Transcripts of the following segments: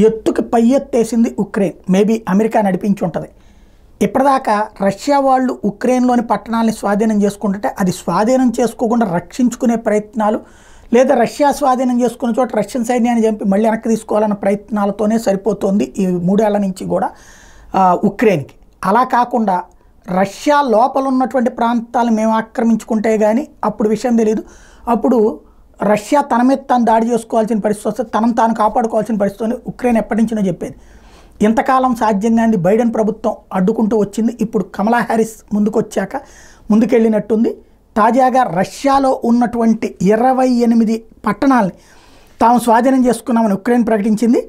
ఎత్తుకి పై ఎత్తేసింది Ukraine. Maybe America నడిపించి ఉంటుంది. ఇప్పటిదాకా రష్యా వాళ్ళు ఉక్రెయిన్లోని పట్టణాలని స్వాధీనం చేసుకుంటుంటే అది స్వాధీనం చేసుకోకుండా రక్షించుకునే ప్రయత్నాలు, లేదా రష్యా స్వాధీనం చేసుకున్న చోట రష్యన్ సైన్యాన్ని చంపి మళ్ళీ వెనక్కి తీసుకోవాలన్న ప్రయత్నాలతోనే సరిపోతుంది ఈ 3 ఏళ్ల నుంచి కూడా ఉక్రెయిన్కి. అలా కాకుండా రష్యా లోపల ఉన్నటువంటి ప్రాంతాలను మేము ఆక్రమించుకుంటే కానీ అప్పుడు విషయం తెలియదు. అప్పుడు రష్యా తన మీద తాను దాడి చేసుకోవాల్సిన పరిస్థితి వస్తుంది, తనను తాను కాపాడుకోవాల్సిన పరిస్థితి ఉక్రెయిన్ ఎప్పటి నుంచో చెప్పేది. ఇంతకాలం సాధ్యంగా బైడెన్ ప్రభుత్వం అడ్డుకుంటూ వచ్చింది. ఇప్పుడు కమలా హ్యారిస్ ముందుకొచ్చాక ముందుకెళ్ళినట్టుంది. తాజాగా రష్యాలో ఉన్నటువంటి 28 పట్టణాలని తాము స్వాధీనం చేసుకున్నామని ఉక్రెయిన్ ప్రకటించింది.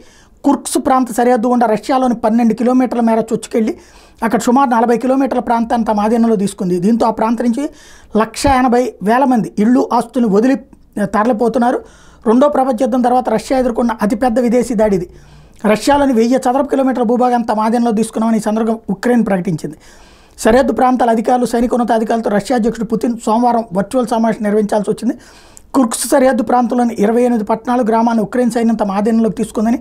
కుర్స్క్ ప్రాంత సరిహద్దు గుండా రష్యాలోని 12 కిలోమీటర్ల మేర చొచ్చుకెళ్ళి అక్కడ సుమారు 40 కిలోమీటర్ల ప్రాంతాన్ని తమ ఆధీనంలో తీసుకుంది. దీంతో ఆ ప్రాంతం నుంచి 180,000 మంది ఇళ్ళు ఆస్తులను వదిలి తరలిపోతున్నారు. రెండో ప్రపంచ యుద్ధం తర్వాత రష్యా ఎదుర్కొన్న అతిపెద్ద విదేశీ దాడిది. రష్యాలోని 1000 చదరపు కిలోమీటర్ల భూభాగాన్ని తమ ఆధీనంలో తీసుకున్నామని ఈ సందర్భంగా ఉక్రెయిన్ ప్రకటించింది. సరిహద్దు ప్రాంతాల అధికారులు, సైనిక ఉన్నతాధికారులతో రష్యా అధ్యక్షుడు పుతిన్ సోమవారం వర్చువల్ సమావేశం నిర్వహించాల్సి వచ్చింది. కుర్స్క్ సరిహద్దు ప్రాంతంలోని 28 పట్టణాలు, గ్రామాలను ఉక్రెయిన్ సైన్యం తమ ఆధీనంలోకి తీసుకుందని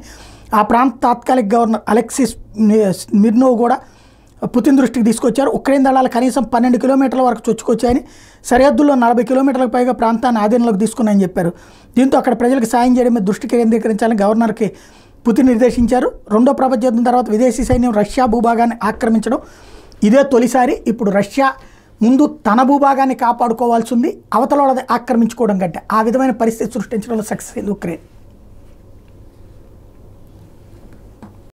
ఆ ప్రాంత తాత్కాలిక గవర్నర్ అలెక్సిస్ స్మిర్నోవ్ కూడా పుతిన్ దృష్టికి తీసుకొచ్చారు. ఉక్రెయిన్ దళాలు కనీసం 12 కిలోమీటర్ల వరకు చొచ్చుకొచ్చాయని, సరిహద్దుల్లో 40 కిలోమీటర్లకు పైగా ప్రాంతాన్ని ఆధీనంలోకి తీసుకున్నాయని చెప్పారు. దీంతో అక్కడ ప్రజలకు సాయం చేయడం మీద దృష్టి కేంద్రీకరించాలని గవర్నర్కి పుతిన్ నిర్దేశించారు. రెండో ప్రపంచ యుద్ధం తర్వాత విదేశీ సైన్యం రష్యా భూభాగాన్ని ఆక్రమించడం ఇదే తొలిసారి. ఇప్పుడు రష్యా ముందు తన భూభాగాన్ని కాపాడుకోవాల్సి ఉంది, అవతల వాళ్ళది ఆక్రమించుకోవడం కంటే. ఆ విధమైన పరిస్థితి సృష్టించడంలో సక్సెస్ అయింది ఉక్రెయిన్.